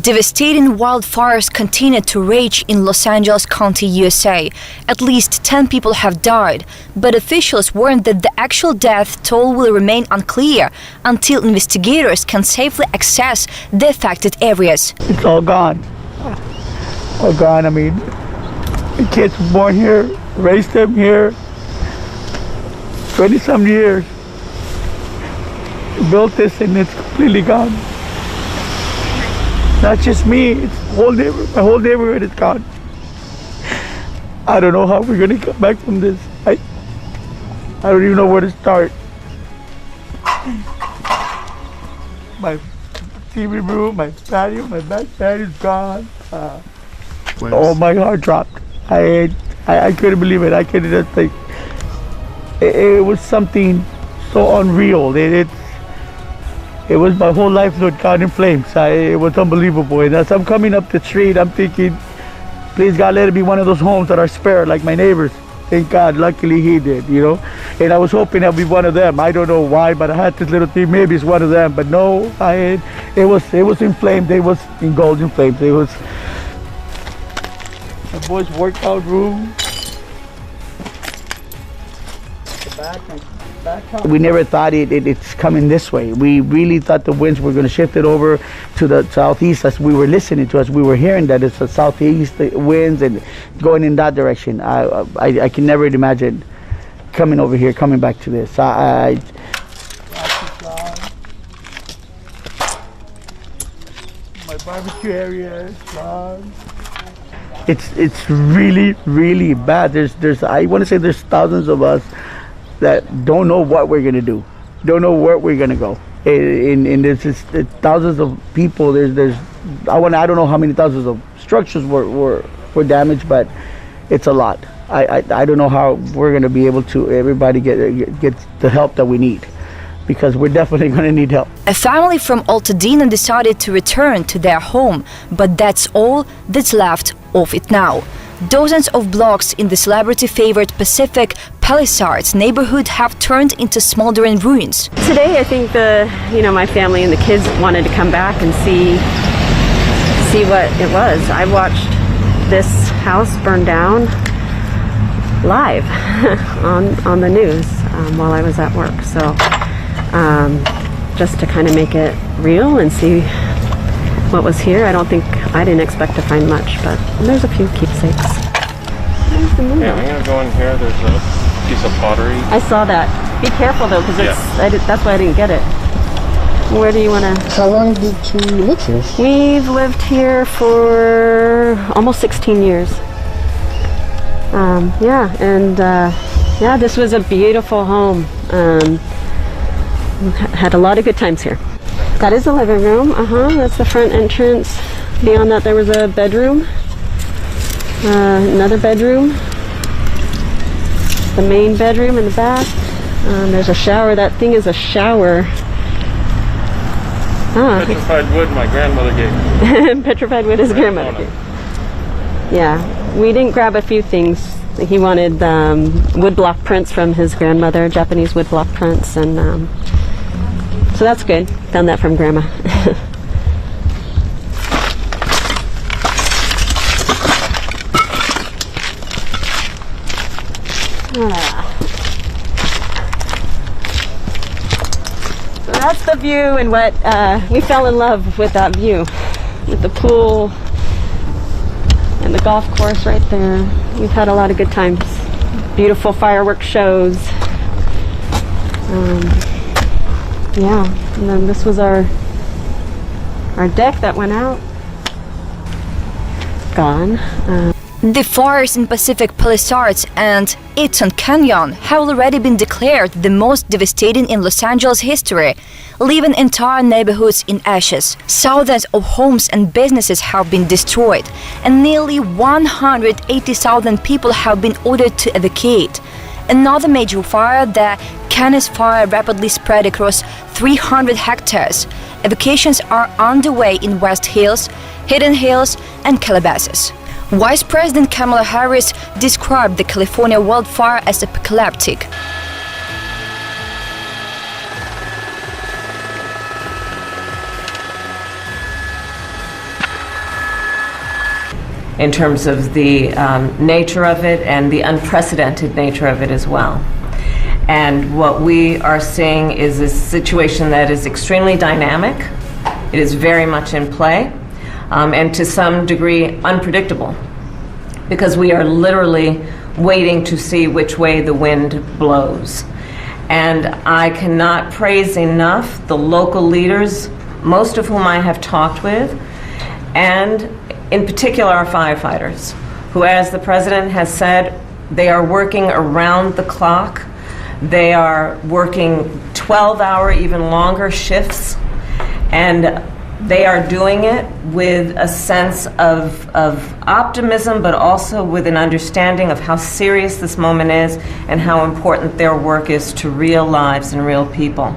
Devastating wildfires continue to rage in Los Angeles County, USA. At least 10 people have died, but officials warn that the actual death toll will remain unclear until investigators can safely access the affected areas. It's all gone. All gone. I mean, the kids were born here, raised them here, 20-some years. Built this and it's completely gone. Not just me, it's my whole neighborhood is gone. I don't know how we're gonna come back from this. I don't even know where to start. My TV room, my patio, my back patio is gone. Oh, my heart dropped. I couldn't believe it. I couldn't just think. It was something so unreal. It was my whole life that got in flames. It was unbelievable. And as I'm coming up the street, I'm thinking, please God, let it be one of those homes that are spared like my neighbors. Thank God, luckily he did, you know. And I was hoping I'd be one of them. I don't know why, but I had this little thing, maybe it's one of them. But no, it was in flames. It was in golden flames. It was my boy's workout room. The back. We never thought it's coming this way. We really thought the winds were going to shift it over to the southeast as we were listening to, as we were hearing that it's the southeast winds and going in that direction. I can never imagine coming over here, coming back to this. My barbecue area is gone. It's really, really bad. There's I want to say there's thousands of us that don't know what we're gonna do, don't know where we're gonna go. And there's just thousands of people. I don't know how many thousands of structures were damaged, but it's a lot. I don't know how we're gonna be able to everybody get the help that we need, because we're definitely gonna need help. A family from Altadena decided to return to their home, but that's all that's left of it now. Dozens of blocks in the celebrity-favored Pacific Palisades neighborhood have turned into smoldering ruins. Today, I think my family and the kids wanted to come back and see what it was. I watched this house burn down live on the news while I was at work. So just to kind of make it real and see what was here. I didn't expect to find much, but there's a few keepsakes. There's the moon. Yeah, I'm gonna go in here. There's a piece of pottery. I saw that. Be careful though, because that's why I didn't get it. Where do you want to? How long did you live here? We've lived here for almost 16 years. This was a beautiful home. Had a lot of good times here. That is the living room. That's the front entrance. Beyond that, there was a bedroom. Another bedroom. The main bedroom in the back. There's a shower. That thing is a shower. Petrified wood my grandmother gave me. Petrified wood his grandmother gave. Yeah, we didn't grab a few things. He wanted woodblock prints from his grandmother, Japanese woodblock prints, and so that's good. Found that from Grandma. So that's the view, and what we fell in love with that view, with the pool and the golf course right there. We've had a lot of good times. Beautiful fireworks shows. And then this was our deck that went out. Gone. The fires in Pacific Palisades and Eaton Canyon have already been declared the most devastating in Los Angeles history, leaving entire neighborhoods in ashes. Thousands of homes and businesses have been destroyed, and nearly 180,000 people have been ordered to evacuate. Another major fire, the Canis fire, rapidly spread across 300 hectares. Evacuations are underway in West Hills, Hidden Hills, and Calabasas. Vice President Kamala Harris described the California wildfire as apocalyptic. in terms of the nature of it and the unprecedented nature of it as well. And what we are seeing is a situation that is extremely dynamic. It is very much in play, and to some degree unpredictable, because we are literally waiting to see which way the wind blows. And I cannot praise enough the local leaders, most of whom I have talked with, and in particular our firefighters, who, as the President has said, they are working around the clock. They are working 12-hour, even longer shifts, and they are doing it with a sense of optimism, but also with an understanding of how serious this moment is and how important their work is to real lives and real people.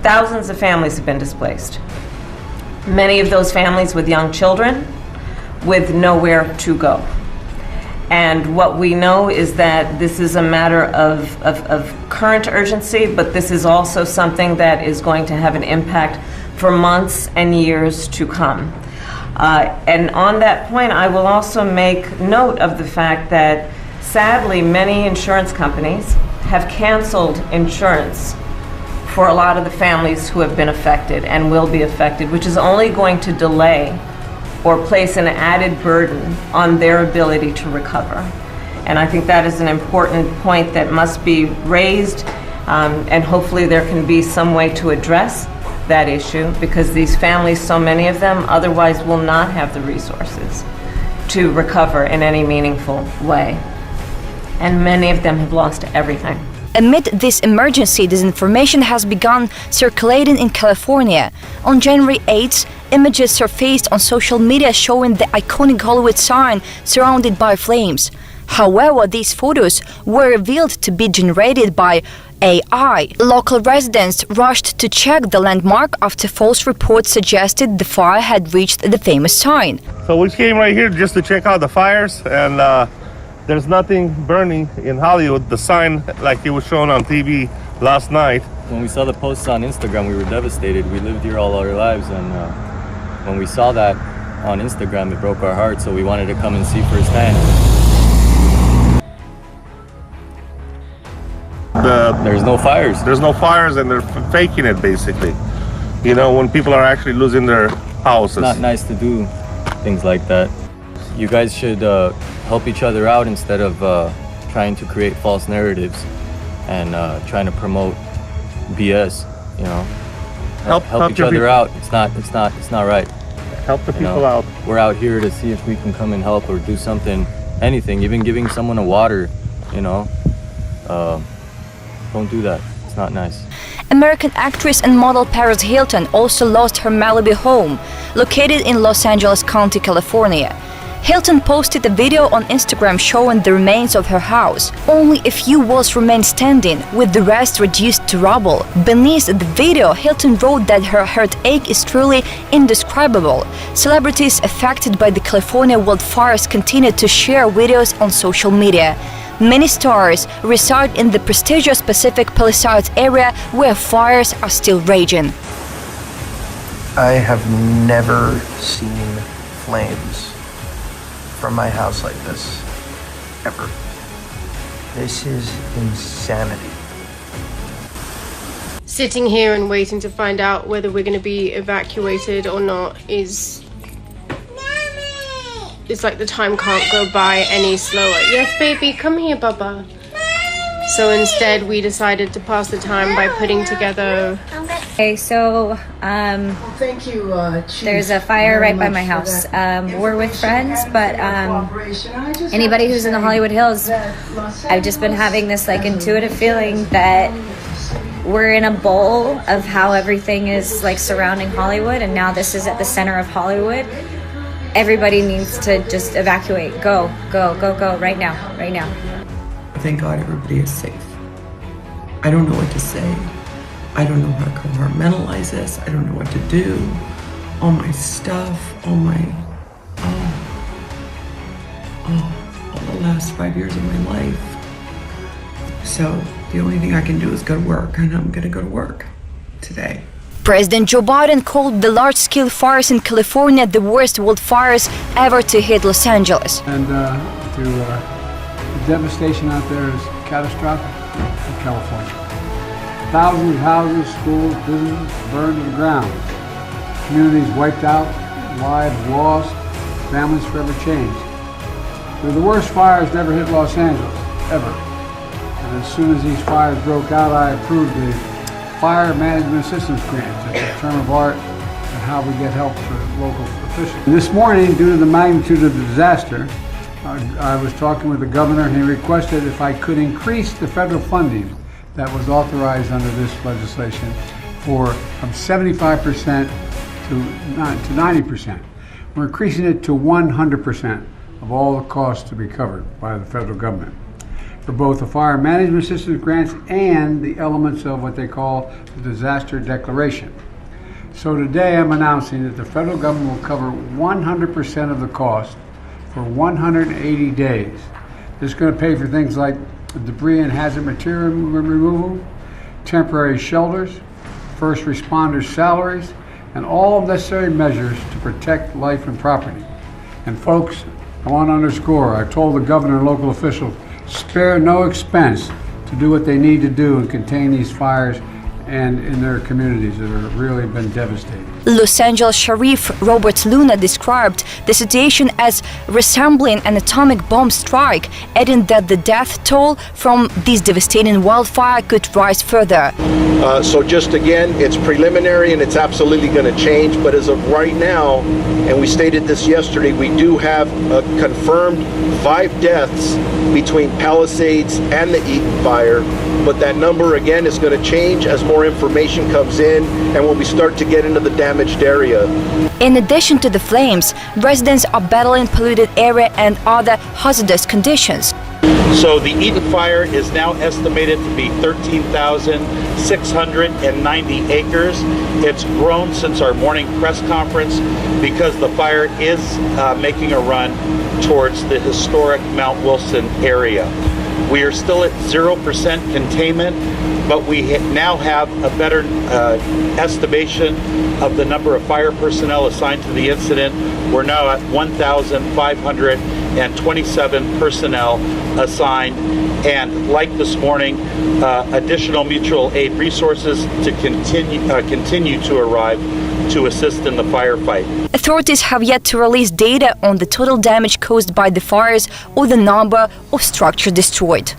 Thousands of families have been displaced. Many of those families with young children with nowhere to go. And what we know is that this is a matter of current urgency, but this is also something that is going to have an impact for months and years to come. And on that point, I will also make note of the fact that sadly many insurance companies have canceled insurance for a lot of the families who have been affected and will be affected, which is only going to delay or place an added burden on their ability to recover. And I think that is an important point that must be raised, and hopefully there can be some way to address that issue, because these families, so many of them, otherwise will not have the resources to recover in any meaningful way. And many of them have lost everything. Amid this emergency, disinformation has begun circulating in California. On January 8th, images surfaced on social media showing the iconic Hollywood sign surrounded by flames. However, these photos were revealed to be generated by AI. Local residents rushed to check the landmark after false reports suggested the fire had reached the famous sign. So we came right here just to check out the fires, and there's nothing burning in Hollywood. The sign, like it was shown on TV last night. When we saw the posts on Instagram, we were devastated. We lived here all our lives, and when we saw that on Instagram, it broke our hearts, so we wanted to come and see firsthand. There's no fires. There's no fires, and they're faking it, basically. You know, when people are actually losing their houses. It's not nice to do things like that. You guys should help each other out instead of trying to create false narratives and trying to promote BS. You know, help each other out. It's not right. Help the people out. We're out here to see if we can come and help or do something, anything, even giving someone a water. You know, don't do that. It's not nice. American actress and model Paris Hilton also lost her Malibu home, located in Los Angeles County, California. Hilton posted a video on Instagram showing the remains of her house. Only a few walls remain standing, with the rest reduced to rubble. Beneath the video, Hilton wrote that her heartache is truly indescribable. Celebrities affected by the California wildfires continue to share videos on social media. Many stars reside in the prestigious Pacific Palisades area where fires are still raging. I have never seen flames from my house like this, ever. This is insanity. Sitting here and waiting to find out whether we're going to be evacuated or not is... It's like the time can't go by any slower. Yes, baby, come here, Baba. So instead, we decided to pass the time by putting together... Okay, so Thank you, Chief. there's a fire right by my house. We're with friends, but anybody who's in the Hollywood Hills, I've just been having this like intuitive feeling that we're in a bowl of how everything is like surrounding Hollywood, and now this is at the center of Hollywood. Everybody needs to just evacuate. Go, go, go, go, right now, right now. Thank God everybody is safe. I don't know what to say. I don't know how to compartmentalize this. I don't know what to do. All my stuff, all the last 5 years of my life. So the only thing I can do is go to work, and I'm gonna go to work today. President Joe Biden called the large-scale fires in California the worst wildfires ever to hit Los Angeles. And the devastation out there is catastrophic in California. Thousands of houses, schools, businesses burned to the ground. Communities wiped out, lives lost, families forever changed. They're the worst fires never hit Los Angeles, ever. And as soon as these fires broke out, I approved the Fire Management Assistance Grant. It's a term of art and how we get help for local officials. And this morning, due to the magnitude of the disaster, I was talking with the governor and he requested if I could increase the federal funding that was authorized under this legislation from 75% to 90%. We're increasing it to 100% of all the costs to be covered by the federal government for both the fire management assistance grants and the elements of what they call the disaster declaration. So today I'm announcing that the federal government will cover 100% of the cost for 180 days. This is going to pay for things like debris and hazard material removal, temporary shelters, first responders' salaries, and all necessary measures to protect life and property. And folks, I want to underscore, I told the governor and local officials, spare no expense to do what they need to do and contain these fires and in their communities that have really been devastating. Los Angeles Sheriff Robert Luna described the situation as resembling an atomic bomb strike, adding that the death toll from this devastating wildfire could rise further. So just again, it's preliminary and it's absolutely going to change, but as of right now, and we stated this yesterday, we do have a confirmed 5 deaths between Palisades and the Eaton fire, but that number again is going to change as more information comes in and when we start to get into the damaged area. In addition to the flames, residents are battling polluted air and other hazardous conditions. So the Eaton fire is now estimated to be 13,690 acres. It's grown since our morning press conference because the fire is making a run towards the historic Mount Wilson area. We are still at 0% containment, but we now have a better estimation of the number of fire personnel assigned to the incident. We're now at 1,527 personnel assigned, and like this morning, additional mutual aid resources to continue to arrive to assist in the firefight. Authorities have yet to release data on the total damage caused by the fires or the number of structures destroyed.